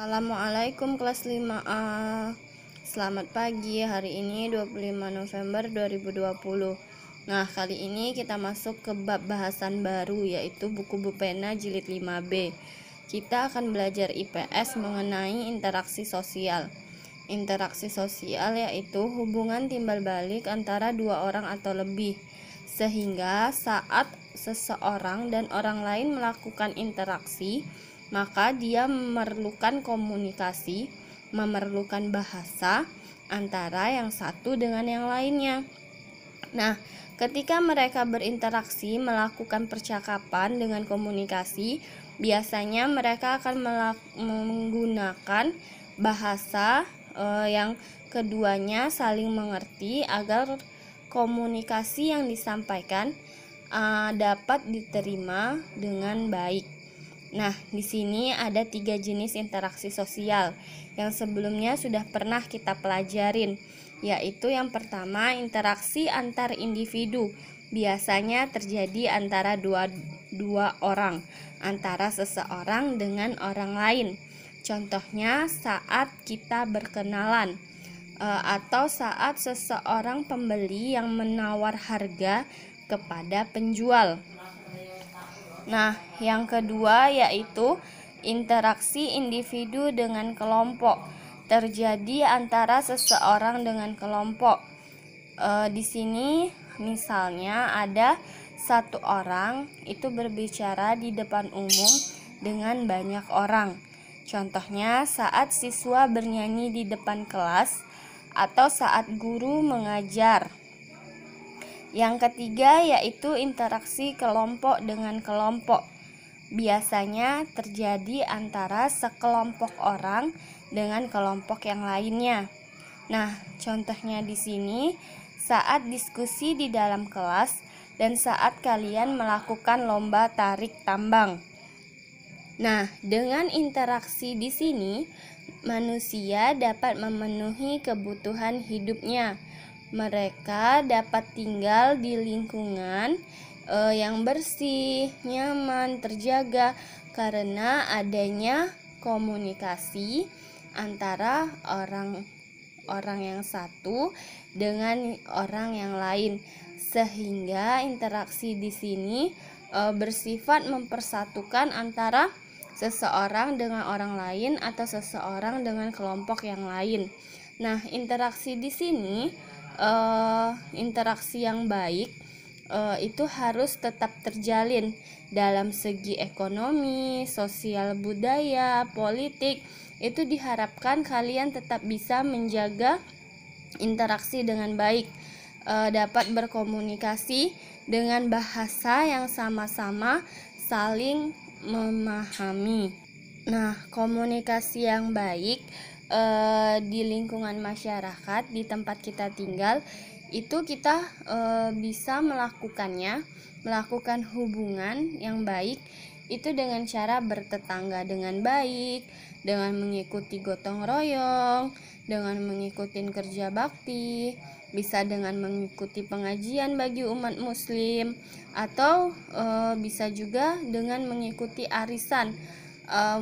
Assalamualaikum kelas 5A. Selamat pagi, hari ini 25 November 2020. Nah, kali ini kita masuk ke bab bahasan baru, yaitu buku Bupena jilid 5B. Kita akan belajar IPS mengenai interaksi sosial. Interaksi sosial yaitu hubungan timbal balik antara dua orang atau lebih, sehingga saat seseorang dan orang lain melakukan interaksi, maka dia memerlukan komunikasi, memerlukan bahasa antara yang satu dengan yang lainnya. Nah, ketika mereka berinteraksi melakukan percakapan dengan komunikasi, biasanya mereka akan menggunakan bahasa yang keduanya saling mengerti agar komunikasi yang disampaikan dapat diterima dengan baik. Nah, di sini ada 3 jenis interaksi sosial yang sebelumnya sudah pernah kita pelajarin, yaitu yang pertama interaksi antar individu. Biasanya terjadi antara dua orang, antara seseorang dengan orang lain. Contohnya saat kita berkenalan, atau saat seseorang pembeli yang menawar harga kepada penjual. Nah, yang kedua yaitu interaksi individu dengan kelompok. Terjadi antara seseorang dengan kelompok. Di sini misalnya ada satu orang itu berbicara di depan umum dengan banyak orang. Contohnya saat siswa bernyanyi di depan kelas atau saat guru mengajar. Yang ketiga yaitu interaksi kelompok dengan kelompok. Biasanya terjadi antara sekelompok orang dengan kelompok yang lainnya. Nah, contohnya di sini saat diskusi di dalam kelas dan saat kalian melakukan lomba tarik tambang. Nah, dengan interaksi di sini manusia dapat memenuhi kebutuhan hidupnya. Mereka dapat tinggal di lingkungan yang bersih, nyaman, terjaga karena adanya komunikasi antara orang yang satu dengan orang yang lain, sehingga interaksi di sini bersifat mempersatukan antara seseorang dengan orang lain atau seseorang dengan kelompok yang lain. Nah, interaksi di sini interaksi yang baik itu harus tetap terjalin dalam segi ekonomi, sosial, budaya, politik. Itu diharapkan kalian tetap bisa menjaga interaksi dengan baik, dapat berkomunikasi dengan bahasa yang sama-sama saling memahami. Nah, komunikasi yang baik di lingkungan masyarakat, di tempat kita tinggal, itu kita bisa melakukan hubungan yang baik itu dengan cara bertetangga dengan baik, dengan mengikuti gotong royong, dengan mengikuti kerja bakti, bisa dengan mengikuti pengajian bagi umat muslim, atau bisa juga dengan mengikuti arisan.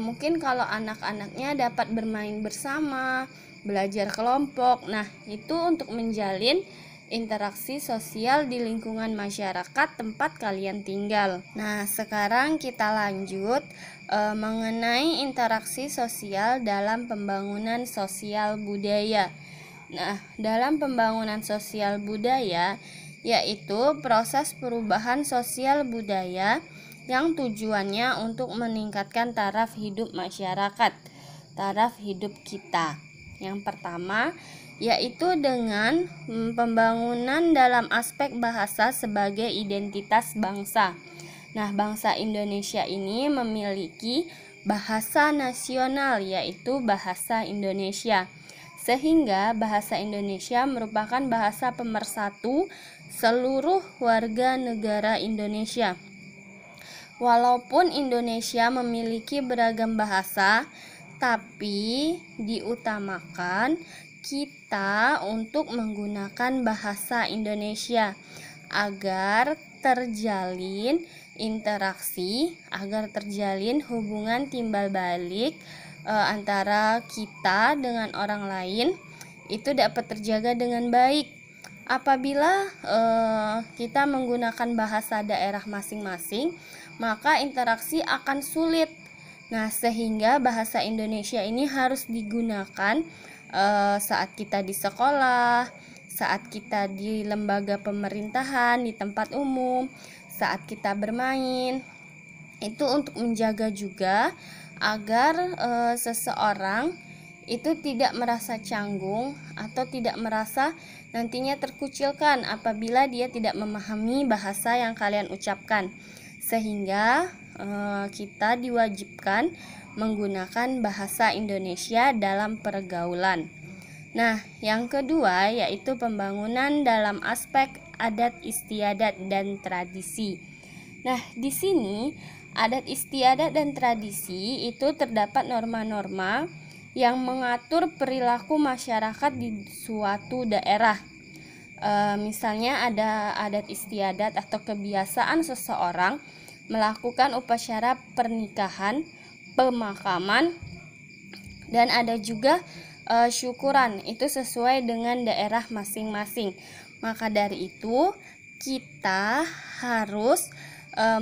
Mungkin kalau anak-anaknya dapat bermain bersama, belajar kelompok. Nah, itu untuk menjalin interaksi sosial di lingkungan masyarakat tempat kalian tinggal. Nah, sekarang kita lanjut mengenai interaksi sosial dalam pembangunan sosial budaya. Nah, dalam pembangunan sosial budaya yaitu proses perubahan sosial budaya yang tujuannya untuk meningkatkan taraf hidup masyarakat, taraf hidup kita. Yang pertama yaitu dengan pembangunan dalam aspek bahasa sebagai identitas bangsa. Nah, bangsa Indonesia ini memiliki bahasa nasional yaitu bahasa Indonesia, sehingga bahasa Indonesia merupakan bahasa pemersatu seluruh warga negara Indonesia. Walaupun Indonesia memiliki beragam bahasa, tapi diutamakan kita untuk menggunakan bahasa Indonesia agar terjalin interaksi, agar terjalin hubungan timbal balik antara kita dengan orang lain itu dapat terjaga dengan baik. Apabila kita menggunakan bahasa daerah masing-masing, maka interaksi akan sulit. Nah, sehingga bahasa Indonesia ini harus digunakan saat kita di sekolah, saat kita di lembaga pemerintahan, di tempat umum, saat kita bermain. Itu untuk menjaga juga agar seseorang itu tidak merasa canggung atau tidak merasa nantinya terkucilkan apabila dia tidak memahami bahasa yang kalian ucapkan, sehingga kita diwajibkan menggunakan bahasa Indonesia dalam pergaulan. Nah, yang kedua yaitu pembangunan dalam aspek adat istiadat dan tradisi. Nah, di sini adat istiadat dan tradisi itu terdapat norma-norma yang mengatur perilaku masyarakat di suatu daerah. Misalnya ada adat istiadat atau kebiasaan seseorang melakukan upacara pernikahan, pemakaman, dan ada juga syukuran. Itu sesuai dengan daerah masing-masing. Maka dari itu kita harus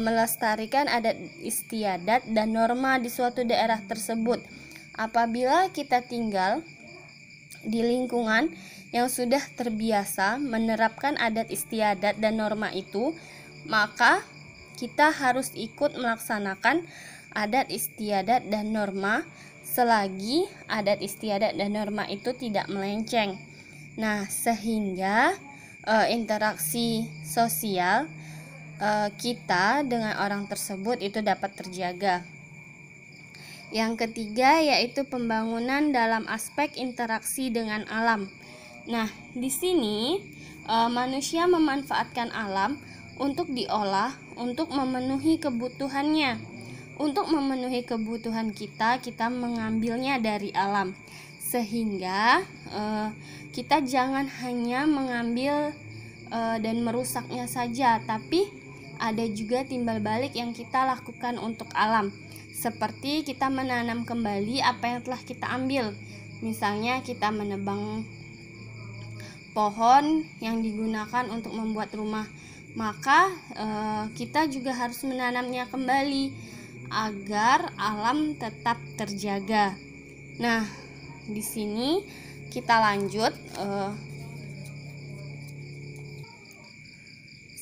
melestarikan adat istiadat dan norma di suatu daerah tersebut. Apabila kita tinggal di lingkungan yang sudah terbiasa menerapkan adat istiadat dan norma itu, maka kita harus ikut melaksanakan adat istiadat dan norma selagi adat istiadat dan norma itu tidak melenceng. Nah, sehingga interaksi sosial kita dengan orang tersebut itu dapat terjaga. Yang ketiga yaitu pembangunan dalam aspek interaksi dengan alam. Nah, di sini manusia memanfaatkan alam untuk diolah, untuk memenuhi kebutuhannya. Untuk memenuhi kebutuhan kita mengambilnya dari alam. Sehingga kita jangan hanya mengambil dan merusaknya saja, tapi ada juga timbal balik yang kita lakukan untuk alam. Seperti kita menanam kembali apa yang telah kita ambil. Misalnya kita menebang pohon yang digunakan untuk membuat rumah, maka kita juga harus menanamnya kembali agar alam tetap terjaga. Nah, di sini kita lanjut.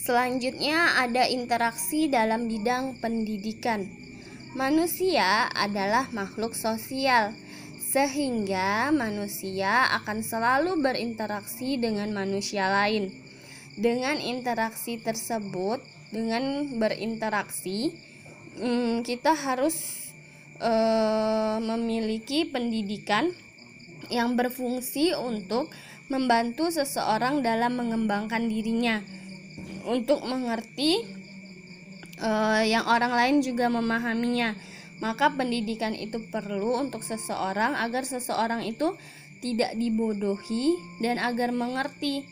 Selanjutnya ada interaksi dalam bidang pendidikan. Manusia adalah makhluk sosial, sehingga manusia akan selalu berinteraksi dengan manusia lain. Dengan interaksi tersebut, dengan berinteraksi, kita harus memiliki pendidikan yang berfungsi untuk membantu seseorang dalam mengembangkan dirinya, untuk mengerti yang orang lain juga memahaminya. Maka pendidikan itu perlu untuk seseorang agar seseorang itu tidak dibodohi dan agar mengerti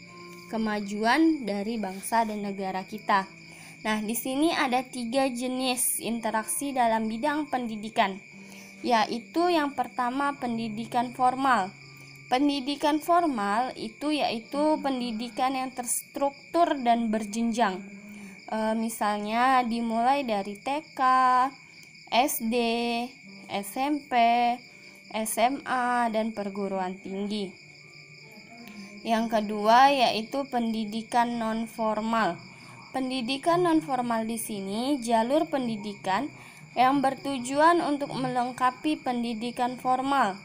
kemajuan dari bangsa dan negara kita. Nah, di sini ada 3 jenis interaksi dalam bidang pendidikan, yaitu yang pertama pendidikan formal. Pendidikan formal itu yaitu pendidikan yang terstruktur dan berjenjang. Misalnya dimulai dari TK, SD, SMP, SMA, dan perguruan tinggi. Yang kedua yaitu pendidikan non-formal. Pendidikan non-formal di sini jalur pendidikan yang bertujuan untuk melengkapi pendidikan formal.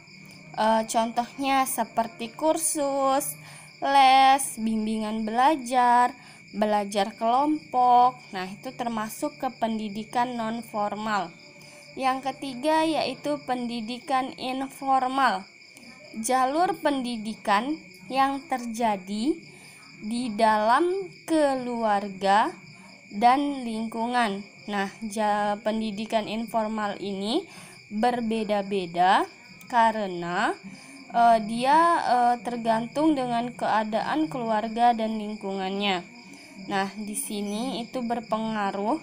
Contohnya seperti kursus, les, bimbingan belajar, belajar kelompok. Nah, itu termasuk ke pendidikan non-formal. Yang ketiga yaitu pendidikan informal. Jalur pendidikan yang terjadi di dalam keluarga dan lingkungan. Nah, pendidikan informal ini berbeda-beda karena dia tergantung dengan keadaan keluarga dan lingkungannya. Nah, di sini itu berpengaruh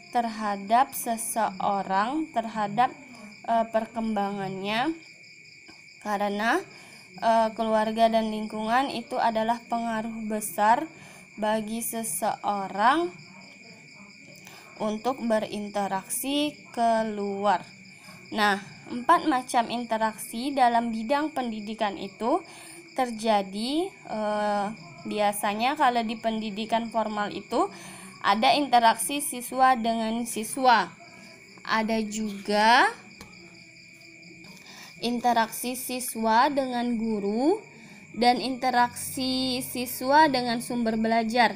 terhadap seseorang, terhadap perkembangannya, karena keluarga dan lingkungan itu adalah pengaruh besar bagi seseorang untuk berinteraksi keluar. Nah, 4 macam interaksi dalam bidang pendidikan itu terjadi. Biasanya kalau di pendidikan formal itu ada interaksi siswa dengan siswa. Ada juga interaksi siswa dengan guru dan interaksi siswa dengan sumber belajar.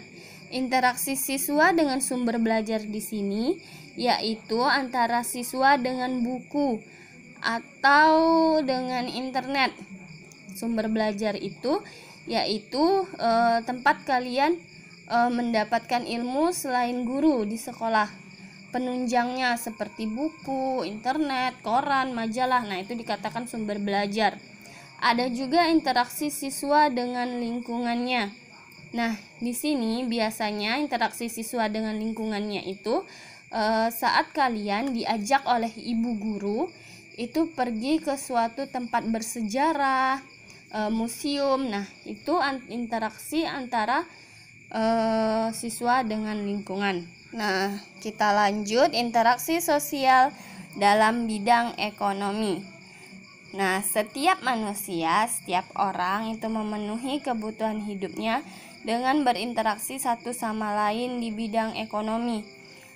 Interaksi siswa dengan sumber belajar di sini yaitu antara siswa dengan buku atau dengan internet. Sumber belajar itu yaitu tempat kalian mendapatkan ilmu selain guru di sekolah. Penunjangnya seperti buku, internet, koran, majalah. Nah, itu dikatakan sumber belajar. Ada juga interaksi siswa dengan lingkungannya. Nah, di sini biasanya interaksi siswa dengan lingkungannya itu saat kalian diajak oleh ibu guru itu pergi ke suatu tempat bersejarah, museum. Nah, itu interaksi antara siswa dengan lingkungan. Nah, kita lanjut interaksi sosial dalam bidang ekonomi. Nah, setiap manusia, setiap orang itu memenuhi kebutuhan hidupnya dengan berinteraksi satu sama lain di bidang ekonomi.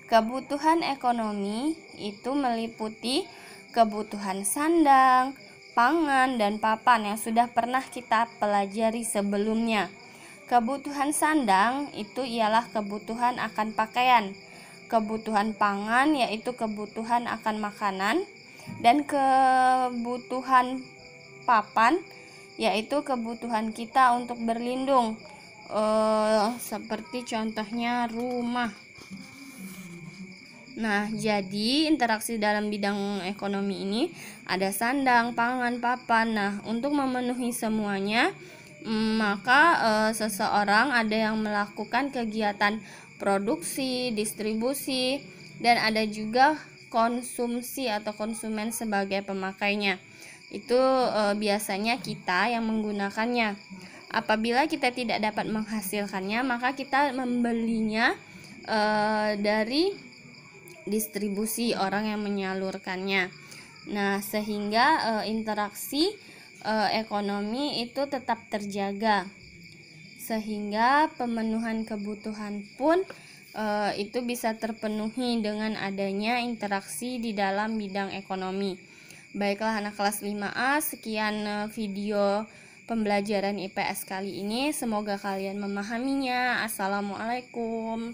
Kebutuhan ekonomi itu meliputi kebutuhan sandang, pangan, dan papan yang sudah pernah kita pelajari sebelumnya. Kebutuhan sandang itu ialah kebutuhan akan pakaian. Kebutuhan pangan yaitu kebutuhan akan makanan. Dan kebutuhan papan yaitu kebutuhan kita untuk berlindung, seperti contohnya rumah. Nah, jadi interaksi dalam bidang ekonomi ini ada sandang, pangan, papan. Nah, untuk memenuhi semuanya, maka seseorang ada yang melakukan kegiatan produksi, distribusi, dan ada juga konsumsi atau konsumen sebagai pemakainya. Itu biasanya kita yang menggunakannya. Apabila kita tidak dapat menghasilkannya, maka kita membelinya dari distribusi, orang yang menyalurkannya. Nah, sehingga interaksi ekonomi itu tetap terjaga, sehingga pemenuhan kebutuhan pun itu bisa terpenuhi dengan adanya interaksi di dalam bidang ekonomi. Baiklah anak kelas 5A, sekian video pembelajaran IPS kali ini. Semoga kalian memahaminya. Assalamualaikum.